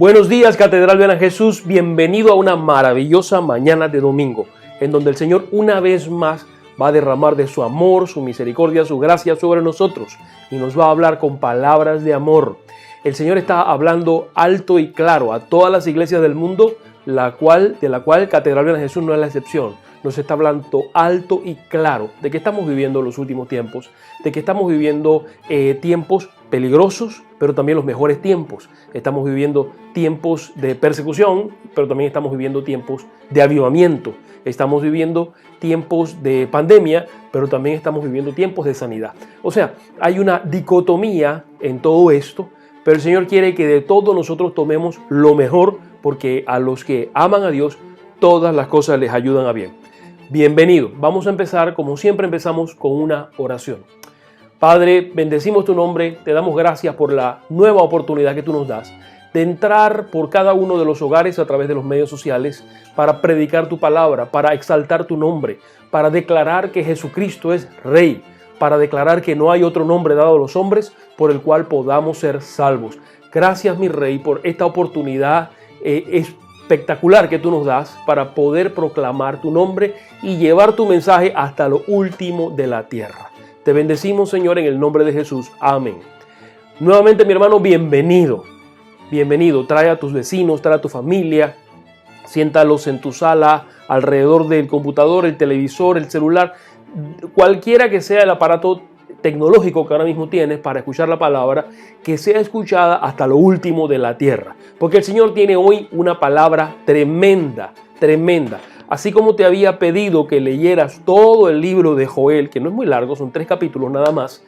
Buenos días, Catedral Ven a Jesús. Bienvenido a una maravillosa mañana de domingo, en donde el Señor una vez más va a derramar de su amor, su misericordia, su gracia sobre nosotros y nos va a hablar con palabras de amor. El Señor está hablando alto y claro a todas las iglesias del mundo, de la cual Catedral Ven a Jesús no es la excepción. Nos está hablando alto y claro de que estamos viviendo los últimos tiempos, de que estamos viviendo tiempos peligrosos, pero también los mejores tiempos. Estamos viviendo tiempos de persecución, pero también estamos viviendo tiempos de avivamiento. Estamos viviendo tiempos de pandemia, pero también estamos viviendo tiempos de sanidad. O sea, hay una dicotomía en todo esto, pero el Señor quiere que de todo nosotros tomemos lo mejor, porque a los que aman a Dios, todas las cosas les ayudan a bien. Bienvenido. Vamos a empezar, como siempre empezamos, con una oración. Padre, bendecimos tu nombre, te damos gracias por la nueva oportunidad que tú nos das de entrar por cada uno de los hogares a través de los medios sociales para predicar tu palabra, para exaltar tu nombre, para declarar que Jesucristo es Rey, para declarar que no hay otro nombre dado a los hombres por el cual podamos ser salvos. Gracias, mi Rey, por esta oportunidad espectacular que tú nos das para poder proclamar tu nombre y llevar tu mensaje hasta lo último de la tierra. Te bendecimos, Señor, en el nombre de Jesús. Amén. Nuevamente, mi hermano, bienvenido. Bienvenido. Trae a tus vecinos, trae a tu familia. Siéntalos en tu sala, alrededor del computador, el televisor, el celular. Cualquiera que sea el aparato tecnológico que ahora mismo tienes para escuchar la palabra, que sea escuchada hasta lo último de la tierra. Porque el Señor tiene hoy una palabra tremenda, tremenda. Así como te había pedido que leyeras todo el libro de Joel, que no es muy largo, son 3 capítulos nada más,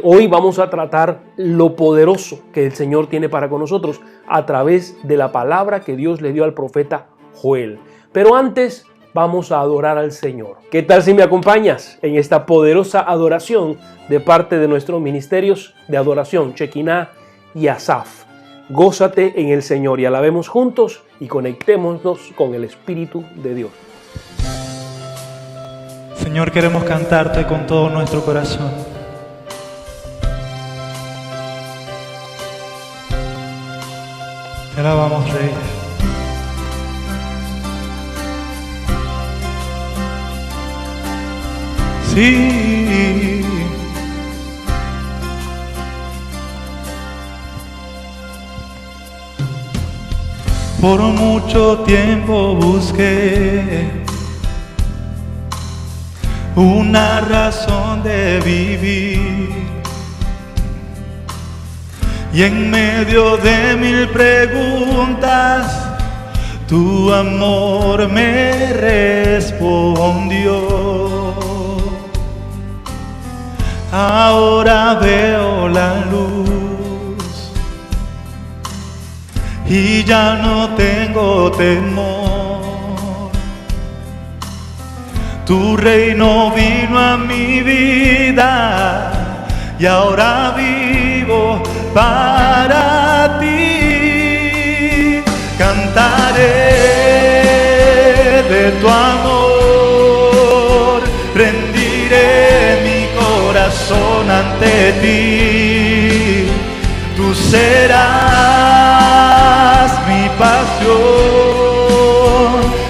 hoy vamos a tratar lo poderoso que el Señor tiene para con nosotros a través de la palabra que Dios le dio al profeta Joel. Pero antes vamos a adorar al Señor. ¿Qué tal si me acompañas en esta poderosa adoración de parte de nuestros ministerios de adoración, Shekinah y Asaf? Gózate en el Señor y alabemos juntos y conectémonos con el Espíritu de Dios. Señor, queremos cantarte con todo nuestro corazón. Te alabamos, Rey. Sí. Por mucho tiempo busqué una razón de vivir, y en medio de 1000 preguntas tu amor me respondió. Ahora veo la luz y ya no tengo temor. Tu reino vino a mi vida y ahora vivo para ti. Cantaré de tu amor, rendiré mi corazón ante ti. Tú serás mi pasión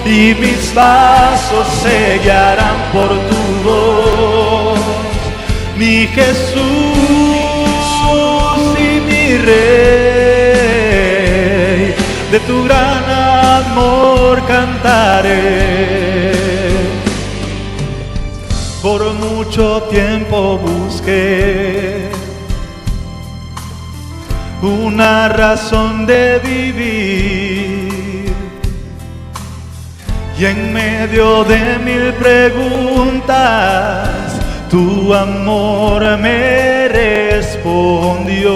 y mis pasos se guiarán por tu voz, mi Jesús y mi Rey. De tu gran amor cantaré. Por mucho tiempo busqué una razón de vivir, y en medio de 1000 preguntas tu amor me respondió.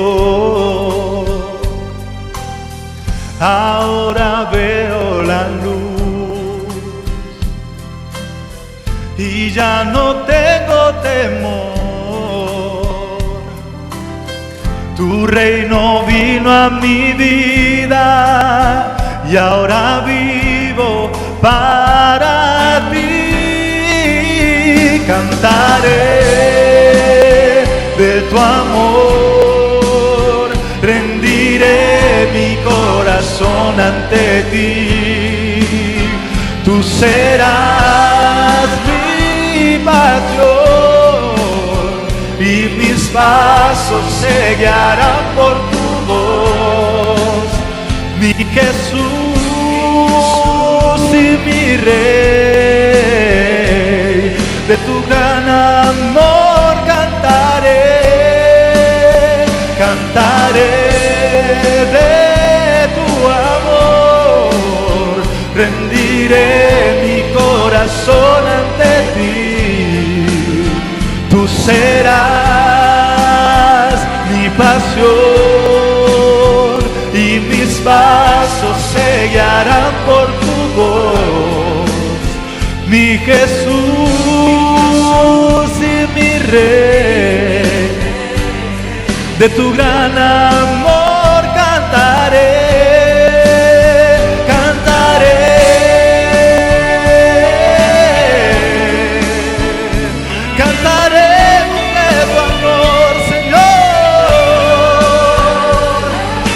Ahora veo la luz y ya no tengo temor. Tu reino vino a mi vida y ahora vivo para ti. Cantaré de tu amor, rendiré mi corazón corazón ante ti. Tú serás mi pasión y mis pasos se guiarán por tu voz. Mi Jesús y mi Rey, de tu gran amor cantaré, cantaré de tu amor, rendiré mi corazón ante ti. Tú serás mi pasión y mis pasos se guiarán por tu voz. Mi Jesús y mi Rey, de tu gran amor cantaré, cantaré. Cantaremos de tu amor, Señor.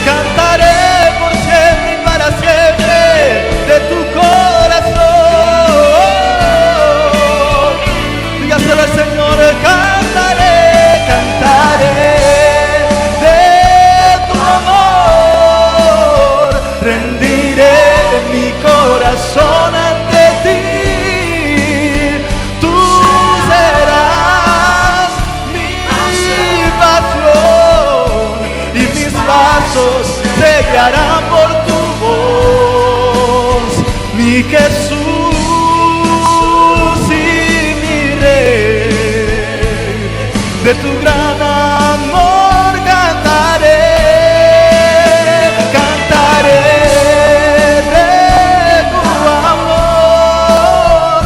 Cantaré por siempre y para siempre de tu corazón. Dígaselo al Señor, cantaré, cantaré de tu amor. Rendiré mi corazón ante ti. Tú serás mi pasión y mis pasos se guiarán por tu voz. Mi Jesús y mi Rey, de tu gran amor cantaré, cantaré de tu amor,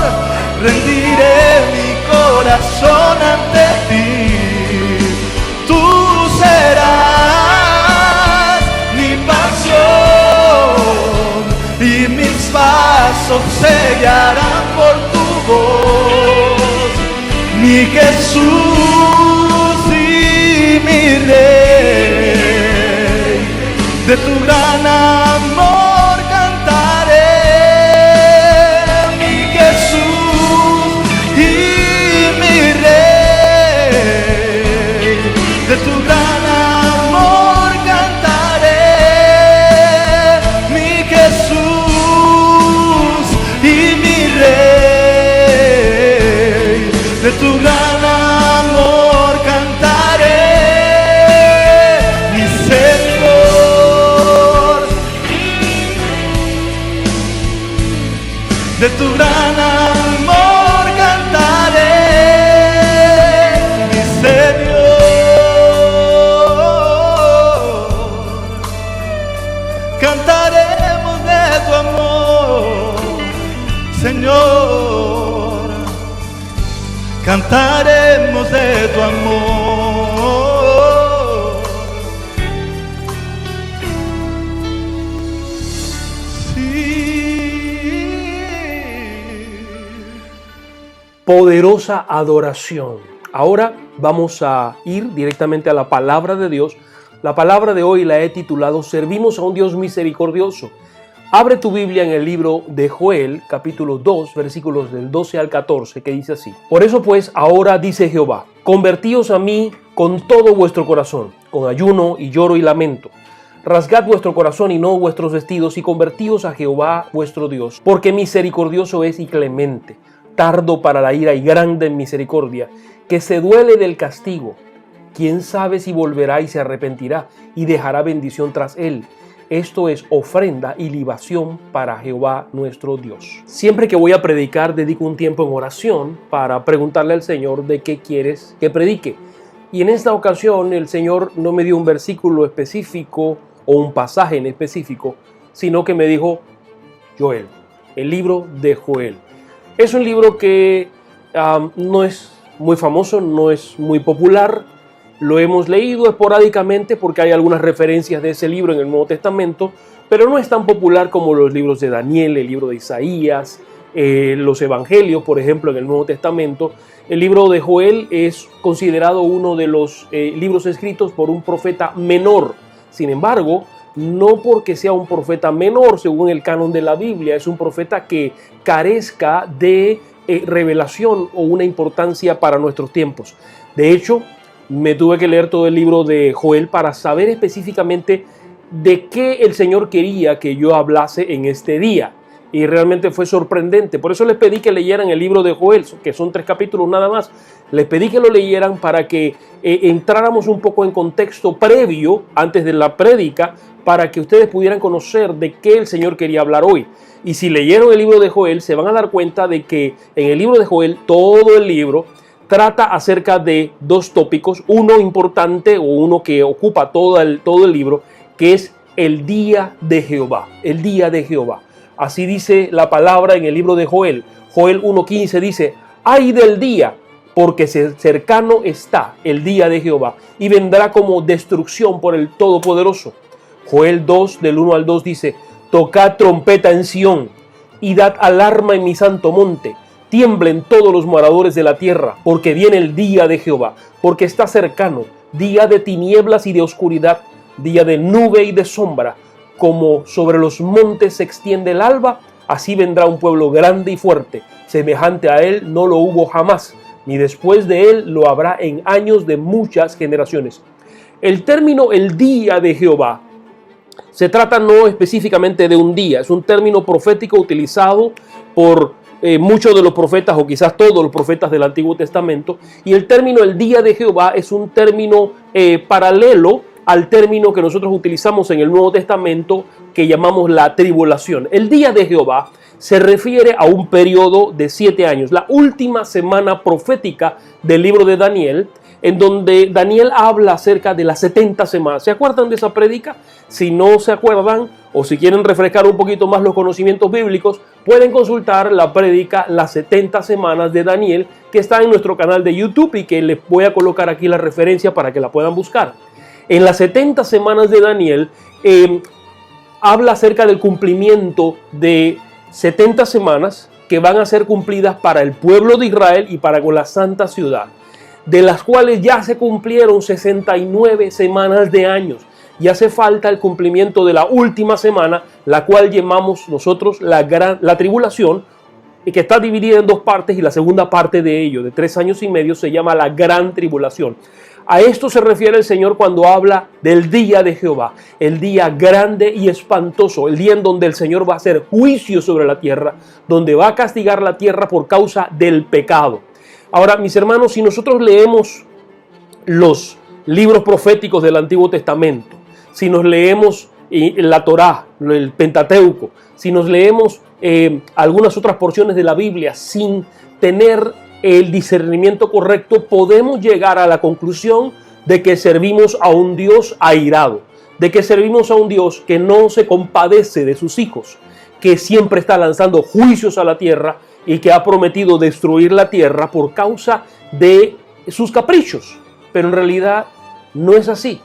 rendiré mi corazón ante ti. Tú serás mi pasión y mis pasos se guiarán por tu voz. Mi Jesús y mi Rey, de tu gran amor cantaré. Mi Jesús y mi Rey, de tu gran amor cantaré. Mi Jesús y mi Rey, de tu gran amor cantaré. Mi Señor, de tu gran amor cantaré. Mi Señor, cantaremos de tu amor, Señor. Cantaremos de tu amor. Sí. Poderosa adoración. Ahora vamos a ir directamente a la palabra de Dios. La palabra de hoy la he titulado Servimos a un Dios misericordioso. Abre tu Biblia en el libro de Joel, capítulo 2, versículos del 12 al 14, que dice así. Por eso pues, ahora dice Jehová, convertíos a mí con todo vuestro corazón, con ayuno y lloro y lamento. Rasgad vuestro corazón y no vuestros vestidos, y convertíos a Jehová vuestro Dios, porque misericordioso es y clemente, tardo para la ira y grande en misericordia, que se duele del castigo. ¿Quién sabe si volverá y se arrepentirá y dejará bendición tras él? Esto es ofrenda y libación para Jehová nuestro Dios. Siempre que voy a predicar, dedico un tiempo en oración para preguntarle al Señor de qué quieres que predique. Y en esta ocasión el Señor no me dio un versículo específico o un pasaje en específico, sino que me dijo, Joel, el libro de Joel. Es un libro que no es muy famoso, no es muy popular. Lo hemos leído esporádicamente porque hay algunas referencias de ese libro en el Nuevo Testamento, pero no es tan popular como los libros de Daniel, el libro de Isaías, los Evangelios, por ejemplo, en el Nuevo Testamento. El libro de Joel es considerado uno de los libros escritos por un profeta menor. Sin embargo, no porque sea un profeta menor según el canon de la Biblia, es un profeta que carezca de revelación o una importancia para nuestros tiempos. De hecho, me tuve que leer todo el libro de Joel para saber específicamente de qué el Señor quería que yo hablase en este día. Y realmente fue sorprendente. Por eso les pedí que leyeran el libro de Joel, que son 3 capítulos nada más. Les pedí que lo leyeran para que entráramos un poco en contexto previo, antes de la prédica, para que ustedes pudieran conocer de qué el Señor quería hablar hoy. Y si leyeron el libro de Joel, se van a dar cuenta de que en el libro de Joel, todo el libro trata acerca de 2 tópicos, uno importante o uno que ocupa todo el libro, que es el día de Jehová, el día de Jehová. Así dice la palabra en el libro de Joel. Joel 1:15 dice: ay del día, porque cercano está el día de Jehová, y vendrá como destrucción por el Todopoderoso. Joel 2, del 1 al 2 dice: tocad trompeta en Sión, y dad alarma en mi santo monte. Tiemblen todos los moradores de la tierra, porque viene el día de Jehová, porque está cercano, día de tinieblas y de oscuridad, día de nube y de sombra. Como sobre los montes se extiende el alba, así vendrá un pueblo grande y fuerte. Semejante a él no lo hubo jamás, ni después de él lo habrá en años de muchas generaciones. El término el día de Jehová se trata no específicamente de un día, es un término profético utilizado por muchos de los profetas, o quizás todos los profetas del Antiguo Testamento, y el término el día de Jehová es un término paralelo al término que nosotros utilizamos en el Nuevo Testamento, que llamamos la tribulación. El día de Jehová se refiere a un periodo de 7 años, la última semana profética del libro de Daniel, en donde Daniel habla acerca de las 70 semanas. ¿Se acuerdan de esa prédica? Si no se acuerdan, o si quieren refrescar un poquito más los conocimientos bíblicos, pueden consultar la prédica Las 70 semanas de Daniel, que está en nuestro canal de YouTube y que les voy a colocar aquí la referencia para que la puedan buscar. En las 70 semanas de Daniel habla acerca del cumplimiento de 70 semanas que van a ser cumplidas para el pueblo de Israel y para con la santa ciudad, de las cuales ya se cumplieron 69 semanas de años. Y hace falta el cumplimiento de la última semana, la cual llamamos nosotros la tribulación, y que está dividida en 2 partes, y la segunda parte de ello, de 3 años y medio, se llama la gran tribulación. A esto se refiere el Señor cuando habla del día de Jehová, el día grande y espantoso, el día en donde el Señor va a hacer juicio sobre la tierra, donde va a castigar la tierra por causa del pecado. Ahora, mis hermanos, si nosotros leemos los libros proféticos del Antiguo Testamento, si nos leemos la Torá, el Pentateuco, si nos leemos algunas otras porciones de la Biblia sin tener el discernimiento correcto, podemos llegar a la conclusión de que servimos a un Dios airado, de que servimos a un Dios que no se compadece de sus hijos, que siempre está lanzando juicios a la tierra y que ha prometido destruir la tierra por causa de sus caprichos. Pero en realidad no es así.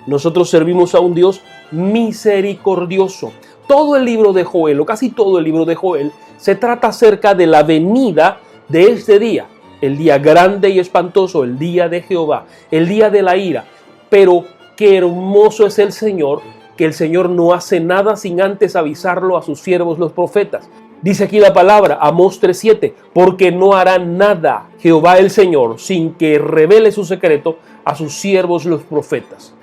Nosotros servimos a un Dios misericordioso. Todo el libro de Joel, o casi todo el libro de Joel, se trata acerca de la venida de este día, el día grande y espantoso, el día de Jehová, el día de la ira. Pero qué hermoso es el Señor, que el Señor no hace nada sin antes avisarlo a sus siervos los profetas. Dice aquí la palabra, Amós 3:7, porque no hará nada Jehová el Señor sin que revele su secreto a sus siervos los profetas.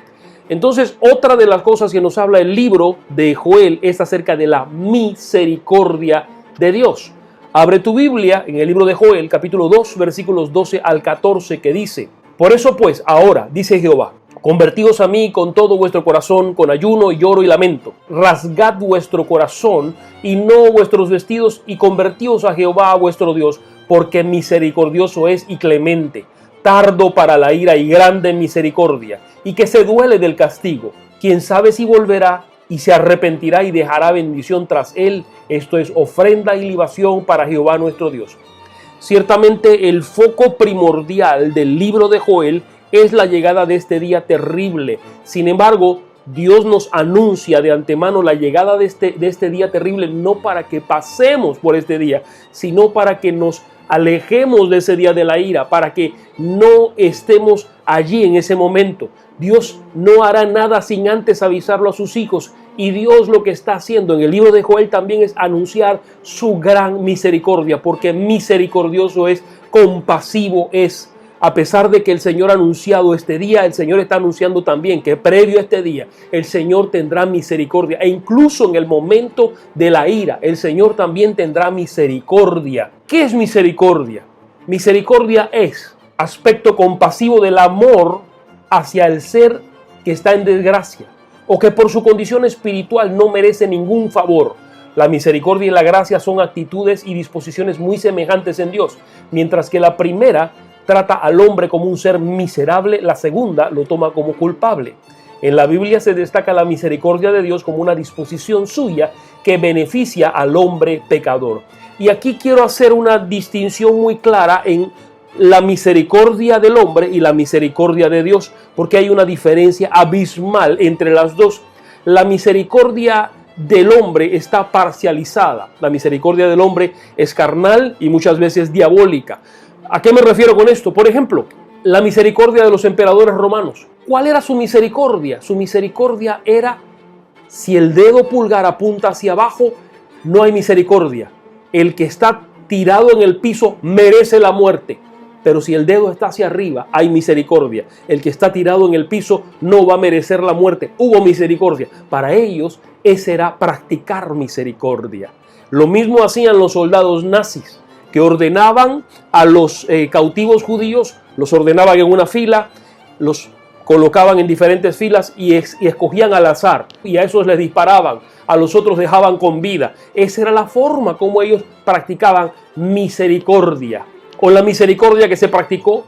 Entonces, otra de las cosas que nos habla el libro de Joel es acerca de la misericordia de Dios. Abre tu Biblia en el libro de Joel, capítulo 2, versículos 12 al 14, que dice: por eso pues, ahora, dice Jehová, convertíos a mí con todo vuestro corazón, con ayuno, lloro y lamento. Rasgad vuestro corazón y no vuestros vestidos, y convertíos a Jehová vuestro Dios, porque misericordioso es y clemente, tardo para la ira y grande en misericordia, y que se duele del castigo. Quién sabe si volverá y se arrepentirá y dejará bendición tras él. Esto es ofrenda y libación para Jehová nuestro Dios. Ciertamente el foco primordial del libro de Joel es la llegada de este día terrible. Sin embargo, Dios nos anuncia de antemano la llegada de este día terrible, no para que pasemos por este día, sino para que nos alejemos de ese día de la ira, para que no estemos allí en ese momento. Dios no hará nada sin antes avisarlo a sus hijos. Y Dios lo que está haciendo en el libro de Joel también es anunciar su gran misericordia, porque misericordioso es, compasivo es. A pesar de que el Señor ha anunciado este día, el Señor está anunciando también que previo a este día el Señor tendrá misericordia. E incluso en el momento de la ira, el Señor también tendrá misericordia. ¿Qué es misericordia? Misericordia es aspecto compasivo del amor hacia el ser que está en desgracia o que por su condición espiritual no merece ningún favor. La misericordia y la gracia son actitudes y disposiciones muy semejantes en Dios, mientras que la primera trata al hombre como un ser miserable, la segunda lo toma como culpable. En la Biblia se destaca la misericordia de Dios como una disposición suya que beneficia al hombre pecador. Y aquí quiero hacer una distinción muy clara en la misericordia del hombre y la misericordia de Dios, porque hay una diferencia abismal entre las dos. La misericordia del hombre está parcializada. La misericordia del hombre es carnal y muchas veces diabólica. ¿A qué me refiero con esto? Por ejemplo, la misericordia de los emperadores romanos. ¿Cuál era su misericordia? Su misericordia era, si el dedo pulgar apunta hacia abajo, no hay misericordia. El que está tirado en el piso merece la muerte. Pero si el dedo está hacia arriba, hay misericordia. El que está tirado en el piso no va a merecer la muerte. Hubo misericordia. Para ellos, ese era practicar misericordia. Lo mismo hacían los soldados nazis, que ordenaban a los cautivos judíos, los ordenaban en una fila, los colocaban en diferentes filas y escogían al azar. Y a esos les disparaban, a los otros dejaban con vida. Esa era la forma como ellos practicaban misericordia. O la misericordia que se practicó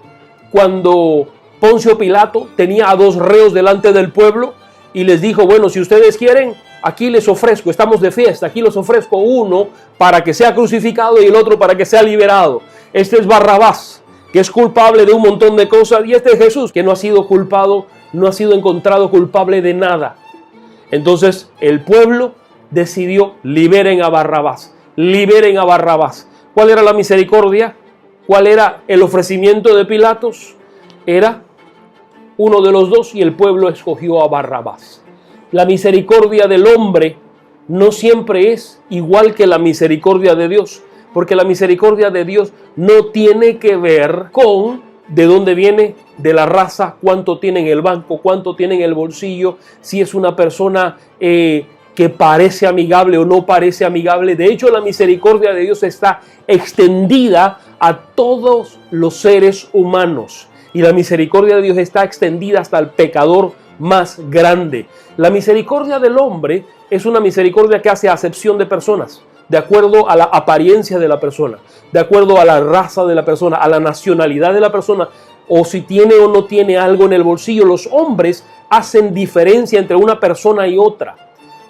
cuando Poncio Pilato tenía a dos reos delante del pueblo y les dijo, bueno, si ustedes quieren, aquí les ofrezco, estamos de fiesta, aquí les ofrezco uno para que sea crucificado y el otro para que sea liberado. Este es Barrabás, que es culpable de un montón de cosas, y este es Jesús, que no ha sido culpado, no ha sido encontrado culpable de nada. Entonces el pueblo decidió, liberen a Barrabás, liberen a Barrabás. ¿Cuál era la misericordia? ¿Cuál era el ofrecimiento de Pilatos? Era uno de los dos y el pueblo escogió a Barrabás. La misericordia del hombre no siempre es igual que la misericordia de Dios, porque la misericordia de Dios no tiene que ver con de dónde viene, de la raza, cuánto tiene en el banco, cuánto tiene en el bolsillo, si es una persona que parece amigable o no parece amigable. De hecho, la misericordia de Dios está extendida a todos los seres humanos. Y la misericordia de Dios está extendida hasta el pecador más grande. La misericordia del hombre es una misericordia que hace acepción de personas, de acuerdo a la apariencia de la persona, de acuerdo a la raza de la persona, a la nacionalidad de la persona, o si tiene o no tiene algo en el bolsillo. Los hombres hacen diferencia entre una persona y otra.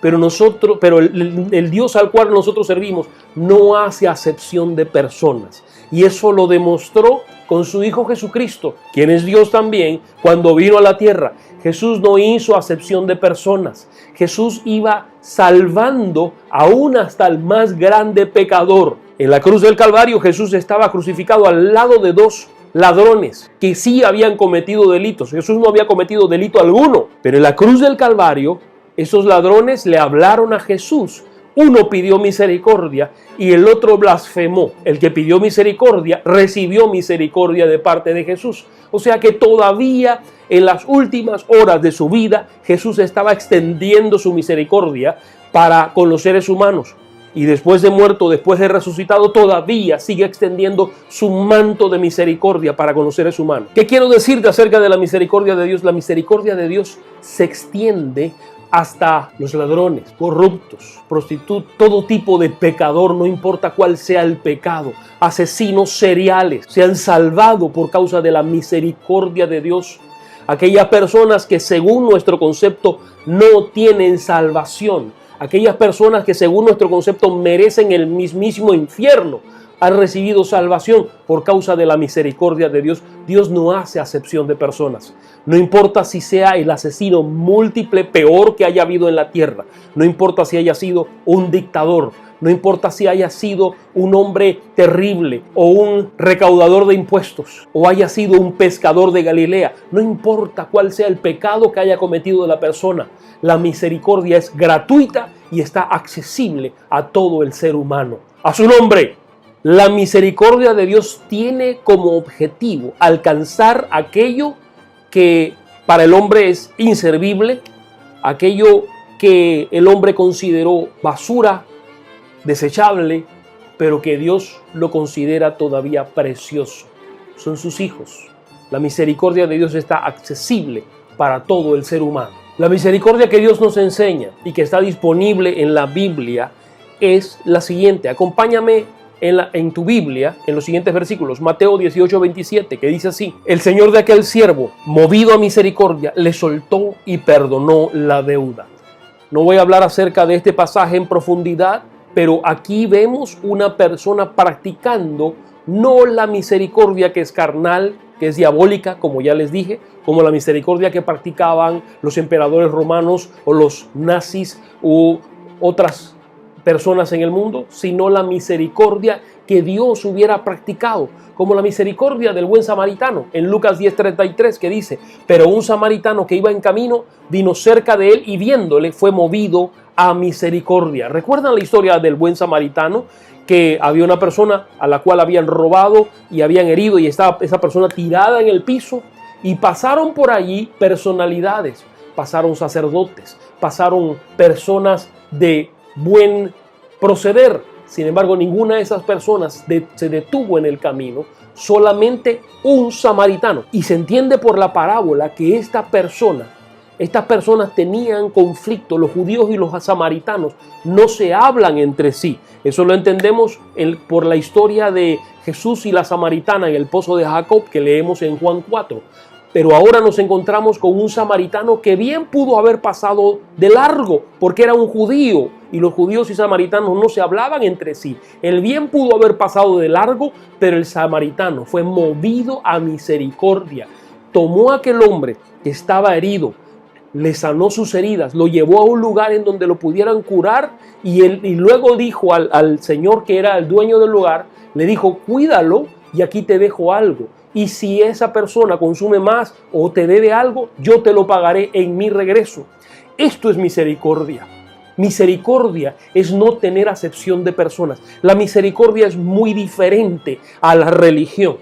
Pero el Dios al cual nosotros servimos no hace acepción de personas. Y eso lo demostró con su Hijo Jesucristo, quien es Dios también, cuando vino a la tierra. Jesús no hizo acepción de personas. Jesús iba salvando aún hasta el más grande pecador. En la cruz del Calvario, Jesús estaba crucificado al lado de dos ladrones que sí habían cometido delitos. Jesús no había cometido delito alguno, pero en la cruz del Calvario, esos ladrones le hablaron a Jesús. Uno pidió misericordia y el otro blasfemó. El que pidió misericordia recibió misericordia de parte de Jesús. O sea que todavía en las últimas horas de su vida, Jesús estaba extendiendo su misericordia para con los seres humanos. Y después de muerto, después de resucitado, todavía sigue extendiendo su manto de misericordia para con los seres humanos. ¿Qué quiero decirte acerca de la misericordia de Dios? La misericordia de Dios se extiende hasta los ladrones, corruptos, prostitutos, todo tipo de pecador, no importa cuál sea el pecado, asesinos seriales, se han salvado por causa de la misericordia de Dios. Aquellas personas que según nuestro concepto no tienen salvación, aquellas personas que según nuestro concepto merecen el mismísimo infierno, han recibido salvación por causa de la misericordia de Dios. Dios no hace acepción de personas. No importa si sea el asesino múltiple peor que haya habido en la tierra. No importa si haya sido un dictador. No importa si haya sido un hombre terrible o un recaudador de impuestos o haya sido un pescador de Galilea. No importa cuál sea el pecado que haya cometido la persona. La misericordia es gratuita y está accesible a todo el ser humano. A su nombre. La misericordia de Dios tiene como objetivo alcanzar aquello que para el hombre es inservible, aquello que el hombre consideró basura, desechable, pero que Dios lo considera todavía precioso. Son sus hijos. La misericordia de Dios está accesible para todo el ser humano. La misericordia que Dios nos enseña y que está disponible en la Biblia es la siguiente. Acompáñame en tu Biblia, en los siguientes versículos. Mateo 18:27, que dice así: el Señor de aquel siervo, movido a misericordia, le soltó y perdonó la deuda. No voy a hablar acerca de este pasaje en profundidad, pero aquí vemos una persona practicando no la misericordia que es carnal, que es diabólica, como ya les dije, como la misericordia que practicaban los emperadores romanos o los nazis u otras personas en el mundo, sino la misericordia que Dios hubiera practicado, como la misericordia del buen samaritano en Lucas 10:33, que dice: pero un samaritano que iba en camino vino cerca de él y viéndole fue movido a misericordia. ¿Recuerdan la historia del buen samaritano? Que había una persona a la cual habían robado y habían herido y estaba esa persona tirada en el piso, y pasaron por allí personalidades, pasaron sacerdotes, pasaron personas de buen proceder. Sin embargo, ninguna de esas personas se detuvo en el camino, solamente un samaritano. Y se entiende por la parábola que estas personas tenían conflicto. Los judíos y los samaritanos no se hablan entre sí. Eso lo entendemos por la historia de Jesús y la samaritana en el pozo de Jacob, que leemos en Juan 4. Pero ahora nos encontramos con un samaritano que bien pudo haber pasado de largo, porque era un judío, y los judíos y samaritanos no se hablaban entre sí. Él bien pudo haber pasado de largo, pero el samaritano fue movido a misericordia. Tomó a aquel hombre que estaba herido, le sanó sus heridas, lo llevó a un lugar en donde lo pudieran curar, y luego dijo al señor que era el dueño del lugar, le dijo: cuídalo y aquí te dejo algo. Y si esa persona consume más o te debe algo, yo te lo pagaré en mi regreso. Esto es misericordia. Misericordia es no tener acepción de personas. La misericordia es muy diferente a la religión.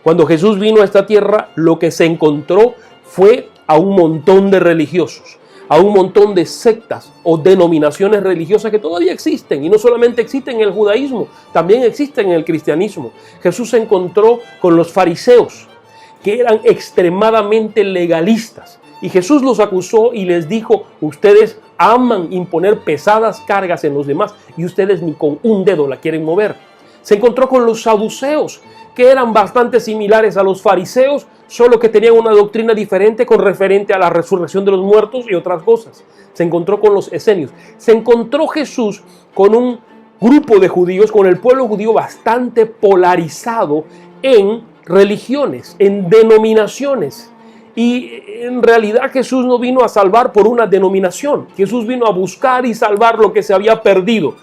Cuando Jesús vino a esta tierra, lo que se encontró fue a un montón de religiosos, a un montón de sectas o denominaciones religiosas que todavía existen, y no solamente existen en el judaísmo, también existen en el cristianismo. Jesús se encontró con los fariseos, que eran extremadamente legalistas, y Jesús los acusó y les dijo: ustedes aman imponer pesadas cargas en los demás y ustedes ni con un dedo la quieren mover. Se encontró con los saduceos, que eran bastante similares a los fariseos, solo que tenían una doctrina diferente con referente a la resurrección de los muertos y otras cosas. Se encontró con los esenios. Se encontró Jesús con un grupo de judíos, con el pueblo judío bastante polarizado en religiones, en denominaciones. Y en realidad Jesús no vino a salvar por una denominación. Jesús vino a buscar y salvar lo que se había perdido.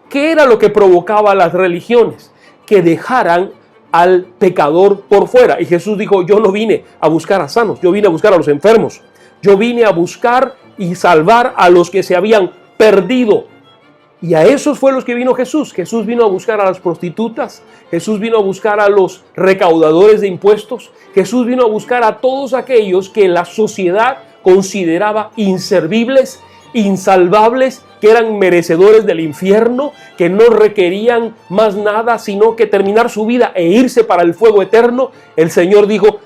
¿Qué era lo que provocaba las religiones? Que dejaran al pecador por fuera. Y Jesús dijo: yo no vine a buscar a sanos, yo vine a buscar a los enfermos. Yo vine a buscar y salvar a los que se habían perdido. Y a esos fue los que vino Jesús. Jesús vino a buscar a las prostitutas. Jesús vino a buscar a los recaudadores de impuestos. Jesús vino a buscar a todos aquellos que la sociedad consideraba inservibles, insalvables, que eran merecedores del infierno, que no requerían más nada sino que terminar su vida e irse para el fuego eterno. El Señor dijo: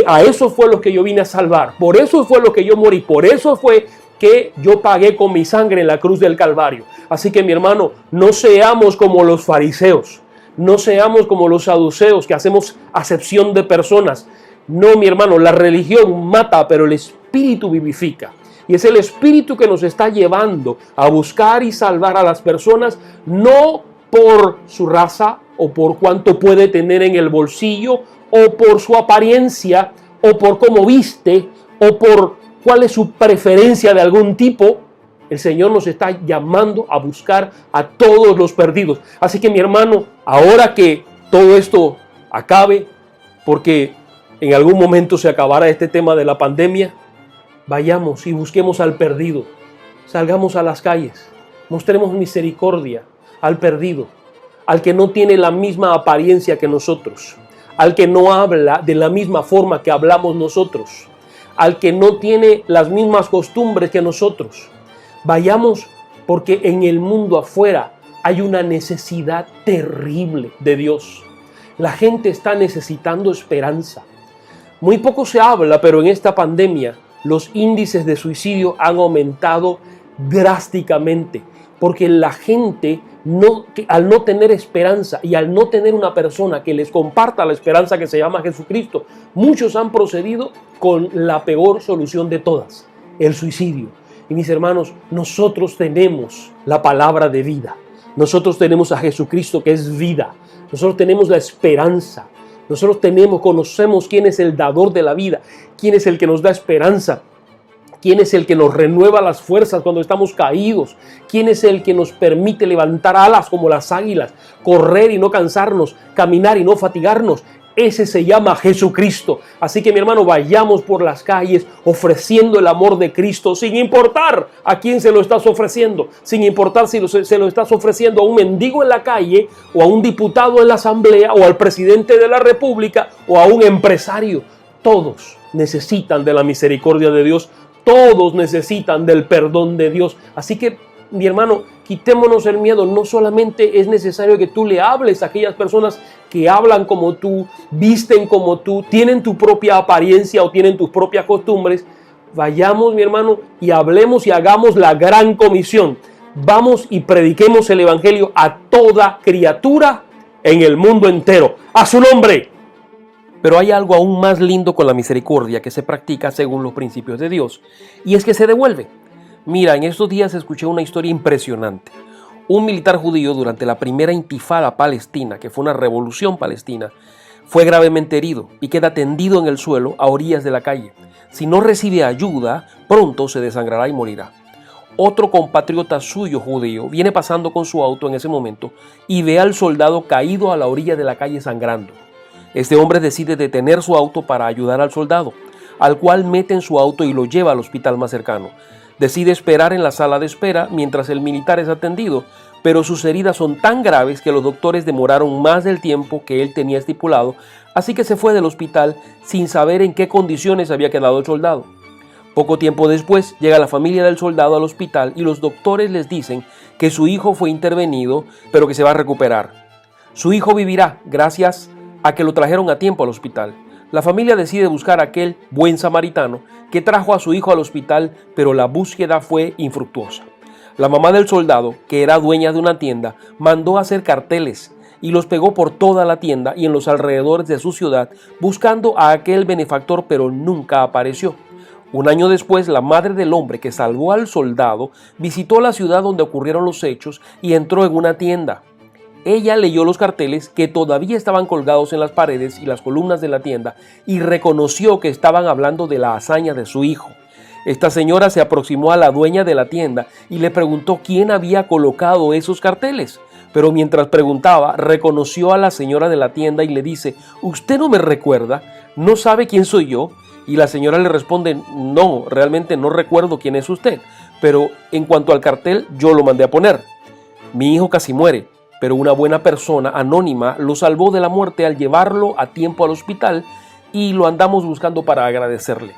a eso fue lo que yo vine a salvar, por eso fue lo que yo morí, por eso fue que yo pagué con mi sangre en la cruz del Calvario. Así que, mi hermano, no seamos como los fariseos, no seamos como los saduceos, que hacemos acepción de personas. No, mi hermano, la religión mata, pero el Espíritu vivifica. Y es el Espíritu que nos está llevando a buscar y salvar a las personas, no por su raza o por cuánto puede tener en el bolsillo o por su apariencia o por cómo viste o por cuál es su preferencia de algún tipo. El Señor nos está llamando a buscar a todos los perdidos. Así que mi hermano, ahora que todo esto acabe, porque en algún momento se acabará este tema de la pandemia, vayamos y busquemos al perdido. Salgamos a las calles, mostremos misericordia al perdido, al que no tiene la misma apariencia que nosotros, al que no habla de la misma forma que hablamos nosotros, al que no tiene las mismas costumbres que nosotros. Vayamos, porque en el mundo afuera hay una necesidad terrible de Dios. La gente está necesitando esperanza. Muy poco se habla, pero en esta pandemia los índices de suicidio han aumentado drásticamente, porque la gente al no tener esperanza y al no tener una persona que les comparta la esperanza que se llama Jesucristo, muchos han procedido con la peor solución de todas, el suicidio. Y mis hermanos, nosotros tenemos la palabra de vida, nosotros tenemos a Jesucristo que es vida, nosotros tenemos la esperanza, nosotros conocemos quién es el dador de la vida, quién es el que nos da esperanza, quién es el que nos renueva las fuerzas cuando estamos caídos, quién es el que nos permite levantar alas como las águilas, correr y no cansarnos, caminar y no fatigarnos. Ese se llama Jesucristo. Así que mi hermano, vayamos por las calles ofreciendo el amor de Cristo, sin importar a quién se lo estás ofreciendo, sin importar si se lo estás ofreciendo a un mendigo en la calle, o a un diputado en la asamblea, o al presidente de la república, o a un empresario. Todos necesitan de la misericordia de Dios, todos necesitan del perdón de Dios. Así que, mi hermano, quitémonos el miedo. No solamente es necesario que tú le hables a aquellas personas que hablan como tú, visten como tú, tienen tu propia apariencia o tienen tus propias costumbres. Vayamos, mi hermano, y hablemos y hagamos la gran comisión. Vamos y prediquemos el evangelio a toda criatura en el mundo entero. ¡A su nombre! Pero hay algo aún más lindo con la misericordia que se practica según los principios de Dios, y es que se devuelve. Mira, en estos días escuché una historia impresionante. Un militar judío durante la primera intifada palestina, que fue una revolución palestina, fue gravemente herido y queda tendido en el suelo a orillas de la calle. Si no recibe ayuda, pronto se desangrará y morirá. Otro compatriota suyo judío viene pasando con su auto en ese momento y ve al soldado caído a la orilla de la calle sangrando. Este hombre decide detener su auto para ayudar al soldado, al cual mete en su auto y lo lleva al hospital más cercano. Decide esperar en la sala de espera mientras el militar es atendido, pero sus heridas son tan graves que los doctores demoraron más del tiempo que él tenía estipulado, así que se fue del hospital sin saber en qué condiciones había quedado el soldado. Poco tiempo después llega la familia del soldado al hospital y los doctores les dicen que su hijo fue intervenido, pero que se va a recuperar. Su hijo vivirá gracias a que lo trajeron a tiempo al hospital. La familia decide buscar a aquel buen samaritano que trajo a su hijo al hospital, pero la búsqueda fue infructuosa. La mamá del soldado, que era dueña de una tienda, mandó a hacer carteles y los pegó por toda la tienda y en los alrededores de su ciudad, buscando a aquel benefactor, pero nunca apareció. Un año después, la madre del hombre que salvó al soldado visitó la ciudad donde ocurrieron los hechos y entró en una tienda. Ella leyó los carteles que todavía estaban colgados en las paredes y las columnas de la tienda y reconoció que estaban hablando de la hazaña de su hijo. Esta señora se aproximó a la dueña de la tienda y le preguntó quién había colocado esos carteles. Pero mientras preguntaba, reconoció a la señora de la tienda y le dice: ¿usted no me recuerda? ¿No sabe quién soy yo? Y la señora le responde: no, realmente no recuerdo quién es usted, pero en cuanto al cartel, yo lo mandé a poner. Mi hijo casi muere, pero una buena persona anónima lo salvó de la muerte al llevarlo a tiempo al hospital y lo andamos buscando para agradecerle.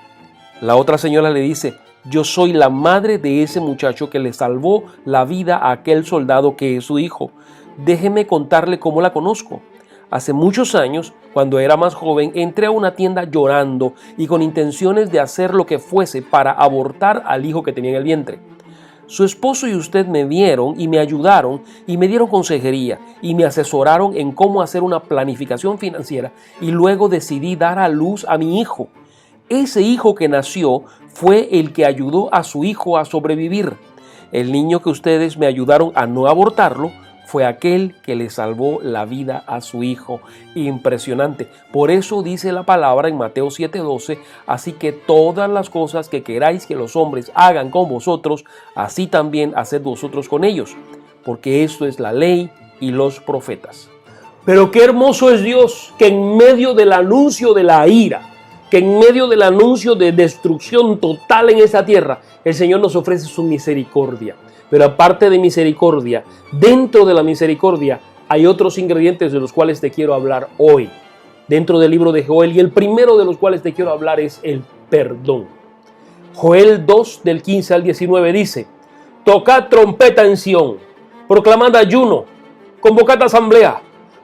La otra señora le dice: yo soy la madre de ese muchacho que le salvó la vida a aquel soldado que es su hijo. Déjeme contarle cómo la conozco. Hace muchos años, cuando era más joven, entré a una tienda llorando y con intenciones de hacer lo que fuese para abortar al hijo que tenía en el vientre. Su esposo y usted me vieron y me ayudaron y me dieron consejería y me asesoraron en cómo hacer una planificación financiera y luego decidí dar a luz a mi hijo. Ese hijo que nació fue el que ayudó a su hijo a sobrevivir. El niño que ustedes me ayudaron a no abortarlo fue aquel que le salvó la vida a su hijo. Impresionante. Por eso dice la palabra en Mateo 7:12, así que todas las cosas que queráis que los hombres hagan con vosotros, así también haced vosotros con ellos, porque esto es la ley y los profetas. Pero qué hermoso es Dios, que en medio del anuncio de la ira, que en medio del anuncio de destrucción total en esta tierra, el Señor nos ofrece su misericordia. Pero aparte de misericordia, dentro de la misericordia hay otros ingredientes de los cuales te quiero hablar hoy, dentro del libro de Joel, y el primero de los cuales te quiero hablar es el perdón. Joel 2, del 15 al 19 dice: tocad trompeta en Sión, proclamad ayuno, convocad asamblea,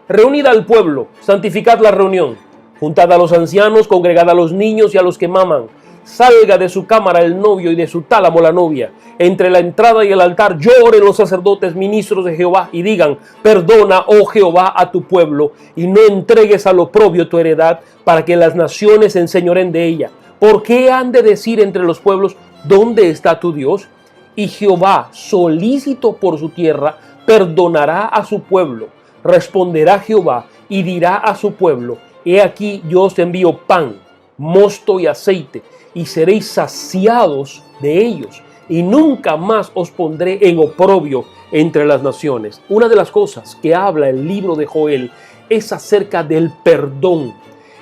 reunid al pueblo, santificad la reunión, juntad a los ancianos, congregad a los niños y a los que maman. Salga de su cámara el novio y de su tálamo la novia. Entre la entrada y el altar lloren los sacerdotes, ministros de Jehová, y digan: perdona, oh Jehová, a tu pueblo, y no entregues al oprobio tu heredad, para que las naciones se enseñoren de ella. ¿Por qué han de decir entre los pueblos: ¿dónde está tu Dios? Y Jehová, solícito por su tierra, perdonará a su pueblo. Responderá Jehová y dirá a su pueblo: he aquí yo os envío pan, mosto y aceite, y seréis saciados de ellos, y nunca más os pondré en oprobio entre las naciones. Una de las cosas que habla el libro de Joel es acerca del perdón.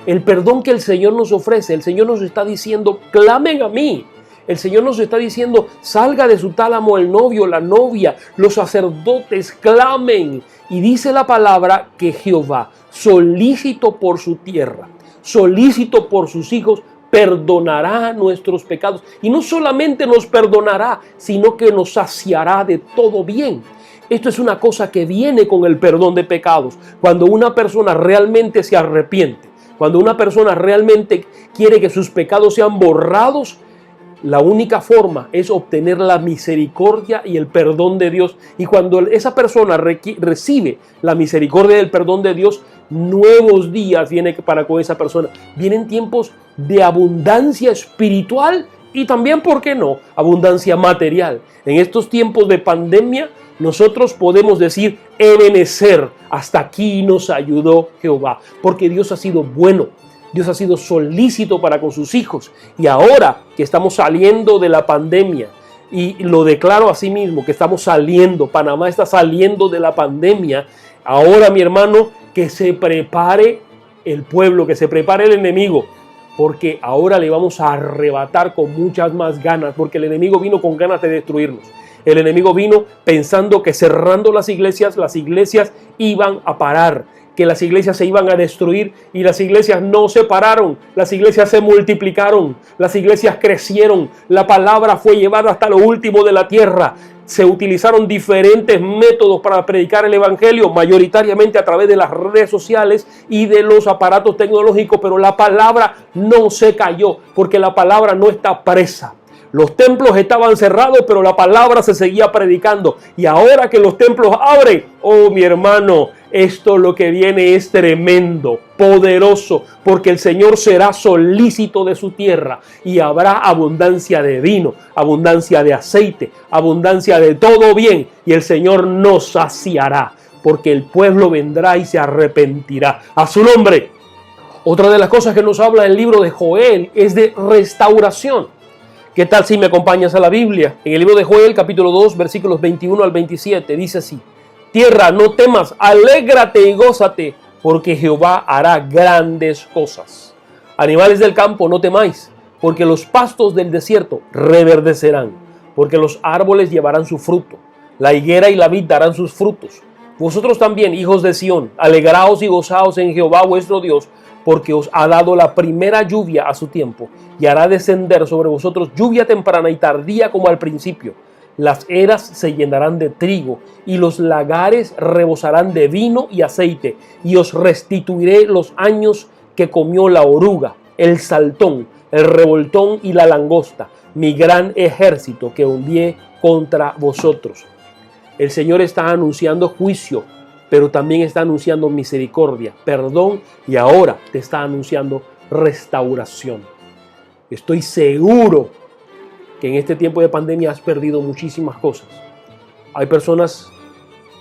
El perdón que el Señor nos ofrece. El Señor nos está diciendo: clamen a mí. El Señor nos está diciendo: salga de su tálamo el novio, la novia, los sacerdotes, clamen. Y dice la palabra que Jehová, solícito por su tierra, solícito por sus hijos, perdonará nuestros pecados. Y no solamente nos perdonará, sino que nos saciará de todo bien. Esto es una cosa que viene con el perdón de pecados. Cuando una persona realmente se arrepiente, cuando una persona realmente quiere que sus pecados sean borrados, la única forma es obtener la misericordia y el perdón de Dios. Y cuando esa persona recibe la misericordia y el perdón de Dios, nuevos días vienen para con esa persona. Vienen tiempos de abundancia espiritual y también, ¿por qué no?, abundancia material. En estos tiempos de pandemia, nosotros podemos decir: Ebenezer, hasta aquí nos ayudó Jehová, porque Dios ha sido bueno. Dios ha sido solícito para con sus hijos. Y ahora que estamos saliendo de la pandemia, y lo declaro así mismo, que estamos saliendo, Panamá está saliendo de la pandemia, ahora, mi hermano, que se prepare el pueblo, que se prepare el enemigo, porque ahora le vamos a arrebatar con muchas más ganas, porque el enemigo vino con ganas de destruirnos. El enemigo vino pensando que cerrando las iglesias iban a parar, que las iglesias se iban a destruir, y las iglesias no se pararon, las iglesias se multiplicaron, las iglesias crecieron, la palabra fue llevada hasta lo último de la tierra. Se utilizaron diferentes métodos para predicar el evangelio, mayoritariamente a través de las redes sociales y de los aparatos tecnológicos, pero la palabra no se cayó, porque la palabra no está presa. Los templos estaban cerrados, pero la palabra se seguía predicando. Y ahora que los templos abren, oh mi hermano, esto lo que viene es tremendo, poderoso, porque el Señor será solícito de su tierra y habrá abundancia de vino, abundancia de aceite, abundancia de todo bien, y el Señor nos saciará, porque el pueblo vendrá y se arrepentirá. A su nombre. Otra de las cosas que nos habla el libro de Joel es de restauración. ¿Qué tal si me acompañas a la Biblia? En el libro de Joel, capítulo 2, versículos 21 al 27, dice así: tierra, no temas, alégrate y gózate, porque Jehová hará grandes cosas. Animales del campo, no temáis, porque los pastos del desierto reverdecerán, porque los árboles llevarán su fruto, la higuera y la vid darán sus frutos. Vosotros también, hijos de Sión, alegraos y gozaos en Jehová vuestro Dios, porque os ha dado la primera lluvia a su tiempo, y hará descender sobre vosotros lluvia temprana y tardía como al principio. Las eras se llenarán de trigo, y los lagares rebosarán de vino y aceite, y os restituiré los años que comió la oruga, el saltón, el revoltón y la langosta, mi gran ejército que envié contra vosotros. El Señor está anunciando juicio, pero también está anunciando misericordia, perdón, y ahora te está anunciando restauración. Estoy seguro que en este tiempo de pandemia has perdido muchísimas cosas. Hay personas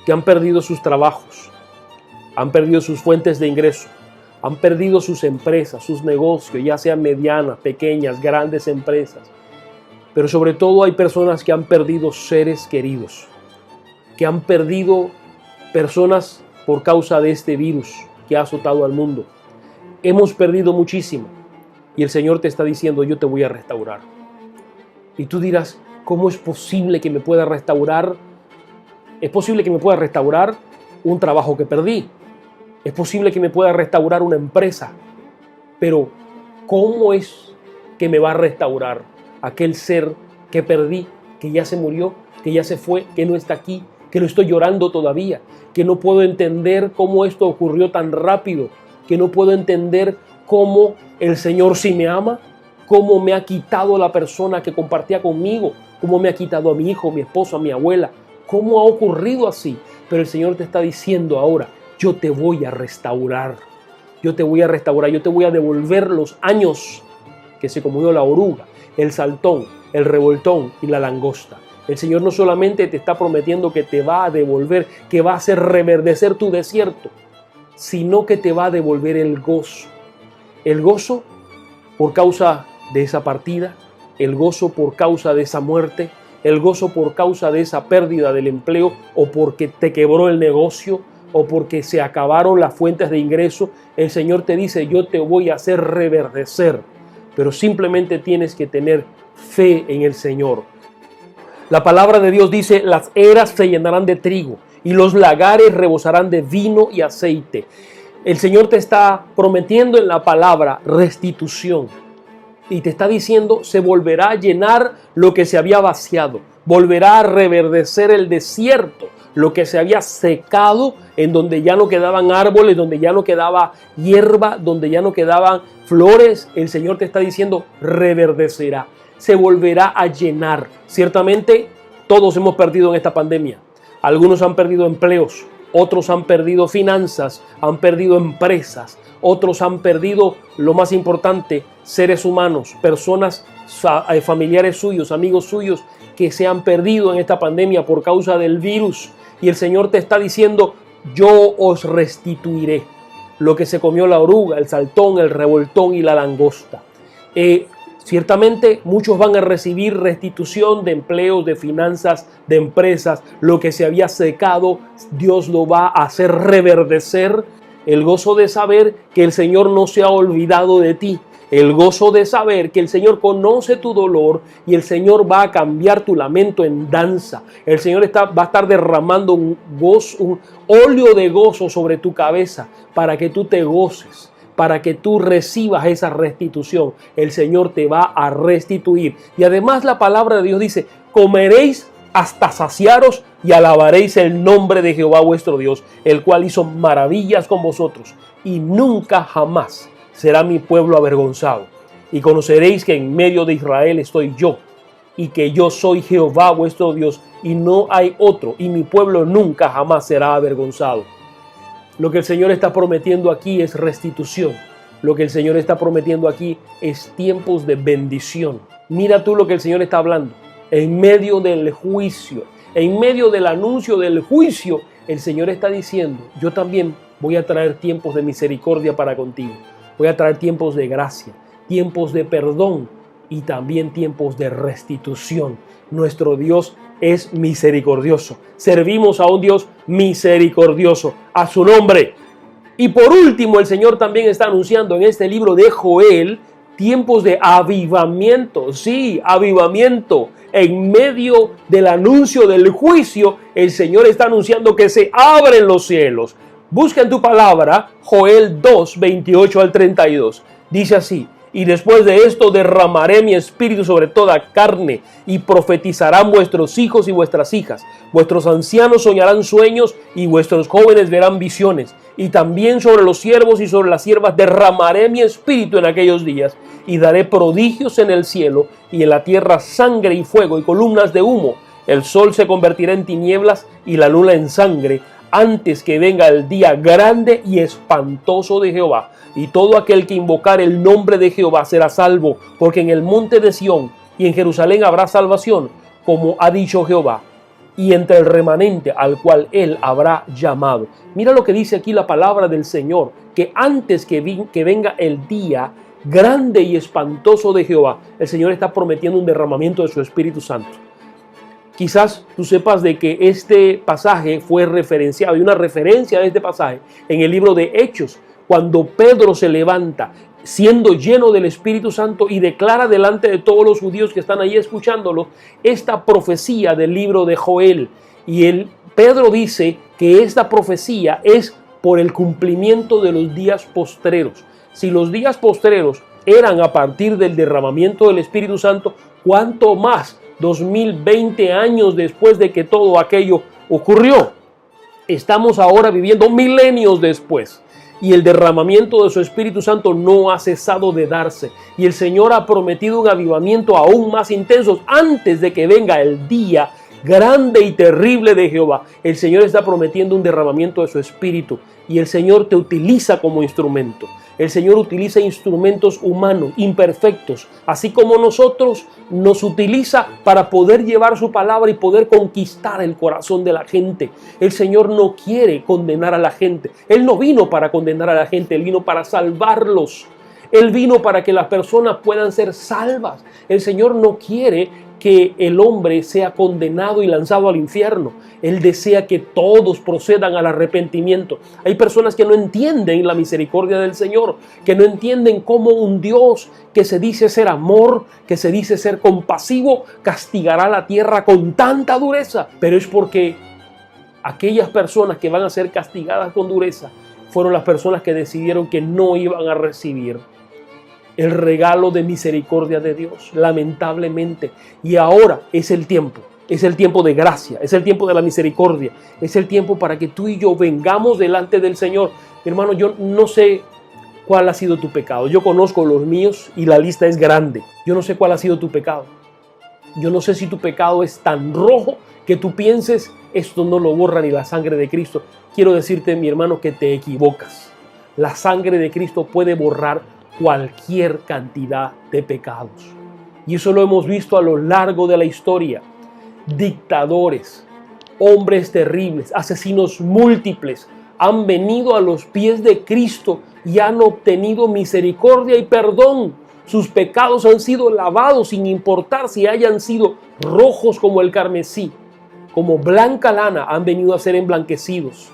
que han perdido sus trabajos, han perdido sus fuentes de ingreso, han perdido sus empresas, sus negocios, ya sean medianas, pequeñas, grandes empresas. Pero sobre todo hay personas que han perdido seres queridos, que han perdido personas por causa de este virus que ha azotado al mundo. Hemos perdido muchísimo y el Señor te está diciendo: yo te voy a restaurar. Y tú dirás: ¿cómo es posible que me pueda restaurar? Es posible que me pueda restaurar un trabajo que perdí. Es posible que me pueda restaurar una empresa. Pero ¿cómo es que me va a restaurar aquel ser que perdí, que ya se murió, que ya se fue, que no está aquí, que lo estoy llorando todavía, que no puedo entender cómo esto ocurrió tan rápido, que no puedo entender cómo el Señor sí me ama, cómo me ha quitado la persona que compartía conmigo, cómo me ha quitado a mi hijo, a mi esposo, a mi abuela, cómo ha ocurrido así? Pero el Señor te está diciendo ahora: yo te voy a restaurar, yo te voy a restaurar, yo te voy a devolver los años que se comió la oruga, el saltón, el revoltón y la langosta. El Señor no solamente te está prometiendo que te va a devolver, que va a hacer reverdecer tu desierto, sino que te va a devolver el gozo. El gozo por causa de esa partida, el gozo por causa de esa muerte, el gozo por causa de esa pérdida del empleo, o porque te quebró el negocio, o porque se acabaron las fuentes de ingreso. El Señor te dice: yo te voy a hacer reverdecer, pero simplemente tienes que tener fe en el Señor. La palabra de Dios dice: las eras se llenarán de trigo y los lagares rebosarán de vino y aceite. El Señor te está prometiendo en la palabra restitución y te está diciendo: se volverá a llenar lo que se había vaciado, volverá a reverdecer el desierto, lo que se había secado, en donde ya no quedaban árboles, donde ya no quedaba hierba, donde ya no quedaban flores. El Señor te está diciendo: reverdecerá, se volverá a llenar. Ciertamente todos hemos perdido en esta pandemia. Algunos han perdido empleos, otros han perdido finanzas, han perdido empresas, otros han perdido, lo más importante, seres humanos, personas, familiares suyos, amigos suyos, que se han perdido en esta pandemia por causa del virus. Y el Señor te está diciendo: yo os restituiré lo que se comió la oruga, el saltón, el revoltón y la langosta. Ciertamente muchos van a recibir restitución de empleos, de finanzas, de empresas. Lo que se había secado, Dios lo va a hacer reverdecer. El gozo de saber que el Señor no se ha olvidado de ti. El gozo de saber que el Señor conoce tu dolor y el Señor va a cambiar tu lamento en danza. El Señor va a estar derramando un óleo de gozo sobre tu cabeza para que tú te goces, para que tú recibas esa restitución. El Señor te va a restituir. Y además la palabra de Dios dice: comeréis hasta saciaros y alabaréis el nombre de Jehová vuestro Dios, el cual hizo maravillas con vosotros, y nunca jamás será mi pueblo avergonzado. Y conoceréis que en medio de Israel estoy yo, y que yo soy Jehová vuestro Dios, y no hay otro, y mi pueblo nunca jamás será avergonzado. Lo que el Señor está prometiendo aquí es restitución. Lo que el Señor está prometiendo aquí es tiempos de bendición. Mira tú lo que el Señor está hablando. En medio del juicio, en medio del anuncio del juicio, el Señor está diciendo: yo también voy a traer tiempos de misericordia para contigo. Voy a traer tiempos de gracia, tiempos de perdón y también tiempos de restitución. Nuestro Dios es misericordioso. Servimos a un Dios misericordioso. A su nombre. Y por último, el Señor también está anunciando en este libro de Joel tiempos de avivamiento. Sí, avivamiento. En medio del anuncio del juicio, el Señor está anunciando que se abren los cielos. Busca en tu palabra Joel 2, 28 al 32. Dice así: y después de esto derramaré mi espíritu sobre toda carne, y profetizarán vuestros hijos y vuestras hijas. Vuestros ancianos soñarán sueños, y vuestros jóvenes verán visiones. Y también sobre los siervos y sobre las siervas derramaré mi espíritu en aquellos días, y daré prodigios en el cielo y en la tierra, sangre y fuego y columnas de humo. El sol se convertirá en tinieblas y la luna en sangre, antes que venga el día grande y espantoso de Jehová. Y todo aquel que invocar el nombre de Jehová será salvo, porque en el monte de Sión y en Jerusalén habrá salvación, como ha dicho Jehová. y entre el remanente al cual Él habrá llamado. Mira lo que dice aquí la palabra del Señor, que antes que venga el día grande y espantoso de Jehová, el Señor está prometiendo un derramamiento de su Espíritu Santo. Quizás tú sepas de que este pasaje fue referenciado, hay una referencia de este pasaje en el libro de Hechos, cuando Pedro se levanta siendo lleno del Espíritu Santo y declara delante de todos los judíos que están ahí escuchándolo esta profecía del libro de Joel. Y Pedro dice que esta profecía es por el cumplimiento de los días postreros. Si los días postreros eran a partir del derramamiento del Espíritu Santo, ¿cuánto más 2020 años después de que todo aquello ocurrió? Estamos ahora viviendo milenios después. Y el derramamiento de su Espíritu Santo no ha cesado de darse. Y el Señor ha prometido un avivamiento aún más intenso antes de que venga el día grande y terrible de Jehová. El Señor está prometiendo un derramamiento de su Espíritu. Y el Señor te utiliza como instrumento. El Señor utiliza instrumentos humanos, imperfectos, así como nosotros nos utiliza para poder llevar su palabra y poder conquistar el corazón de la gente. El Señor no quiere condenar a la gente. Él no vino para condenar a la gente, Él vino para salvarlos. Él vino para que las personas puedan ser salvas. El Señor no quiere que el hombre sea condenado y lanzado al infierno. Él desea que todos procedan al arrepentimiento. Hay personas que no entienden la misericordia del Señor, que no entienden cómo un Dios que se dice ser amor, que se dice ser compasivo, castigará la tierra con tanta dureza. Pero es porque aquellas personas que van a ser castigadas con dureza fueron las personas que decidieron que no iban a recibir el regalo de misericordia de Dios, lamentablemente. Y ahora es el tiempo de gracia, es el tiempo de la misericordia, es el tiempo para que tú y yo vengamos delante del Señor. Mi hermano, yo no sé cuál ha sido tu pecado. Yo conozco los míos y la lista es grande. Yo no sé cuál ha sido tu pecado. Yo no sé si tu pecado es tan rojo que tú pienses, esto no lo borra ni la sangre de Cristo. Quiero decirte, mi hermano, que te equivocas. La sangre de Cristo puede borrar cualquier cantidad de pecados. Y eso lo hemos visto a lo largo de la historia. Dictadores, hombres terribles, asesinos múltiples han venido a los pies de Cristo y han obtenido misericordia y perdón. Sus pecados han sido lavados sin importar si hayan sido rojos como el carmesí, como blanca lana, han venido a ser emblanquecidos.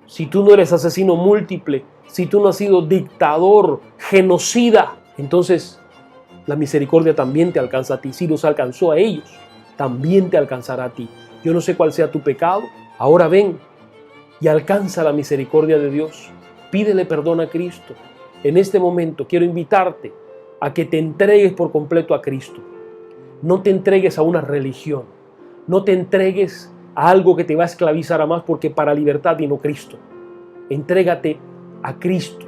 Si tú no eres asesino múltiple, si tú no has sido dictador, genocida, entonces la misericordia también te alcanza a ti. Si los alcanzó a ellos, también te alcanzará a ti. Yo no sé cuál sea tu pecado. Ahora ven y alcanza la misericordia de Dios. Pídele perdón a Cristo. En este momento quiero invitarte a que te entregues por completo a Cristo. No te entregues a una religión. No te entregues a algo que te va a esclavizar a más, porque para libertad vino Cristo. Entrégate a Cristo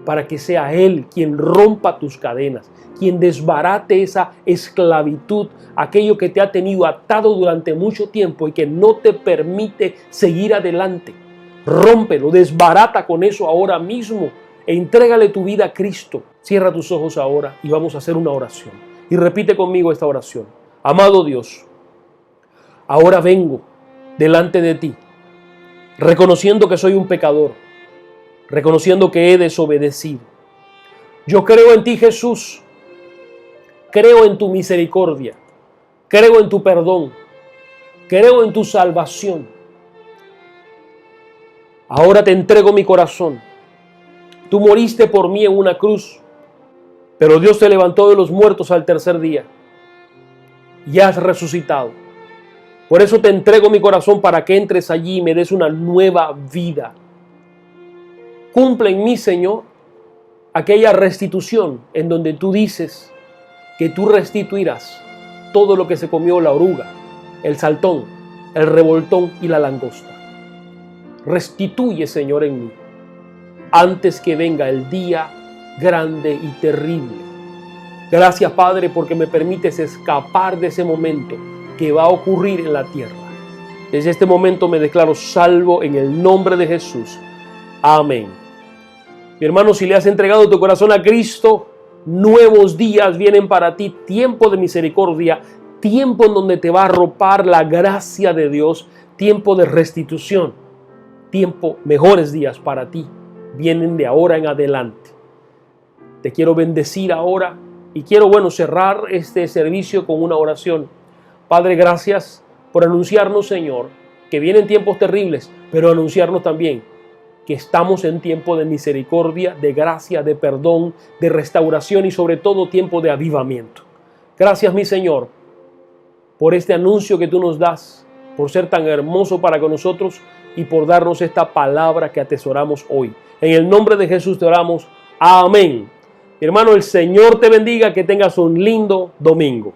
para que sea Él quien rompa tus cadenas, quien desbarate esa esclavitud, aquello que te ha tenido atado durante mucho tiempo y que no te permite seguir adelante. Rómpelo, desbarata con eso ahora mismo e entrégale tu vida a Cristo. Cierra tus ojos ahora y vamos a hacer una oración. Y repite conmigo esta oración. Amado Dios, ahora vengo delante de ti, reconociendo que soy un pecador, reconociendo que he desobedecido. Yo creo en ti, Jesús. Creo en tu misericordia. Creo en tu perdón. Creo en tu salvación. Ahora te entrego mi corazón. Tú moriste por mí en una cruz, pero Dios te levantó de los muertos al tercer día y has resucitado. Por eso te entrego mi corazón para que entres allí y me des una nueva vida. Cumple en mí, Señor, aquella restitución en donde tú dices que tú restituirás todo lo que se comió la oruga, el saltón, el revoltón y la langosta. Restituye, Señor, en mí, antes que venga el día grande y terrible. Gracias, Padre, porque me permites escapar de ese momento que va a ocurrir en la tierra. Desde este momento me declaro salvo en el nombre de Jesús. Amén. Mi hermano, si le has entregado tu corazón a Cristo, nuevos días vienen para ti, tiempo de misericordia, tiempo en donde te va a arropar la gracia de Dios, tiempo de restitución, tiempo, mejores días para ti, vienen de ahora en adelante. Te quiero bendecir ahora y quiero, cerrar este servicio con una oración. Padre, gracias por anunciarnos, Señor, que vienen tiempos terribles, pero anunciarnos también que estamos en tiempo de misericordia, de gracia, de perdón, de restauración y sobre todo tiempo de avivamiento. Gracias, mi Señor, por este anuncio que tú nos das, por ser tan hermoso para con nosotros y por darnos esta palabra que atesoramos hoy. En el nombre de Jesús te oramos. Amén. Mi hermano, el Señor te bendiga, que tengas un lindo domingo.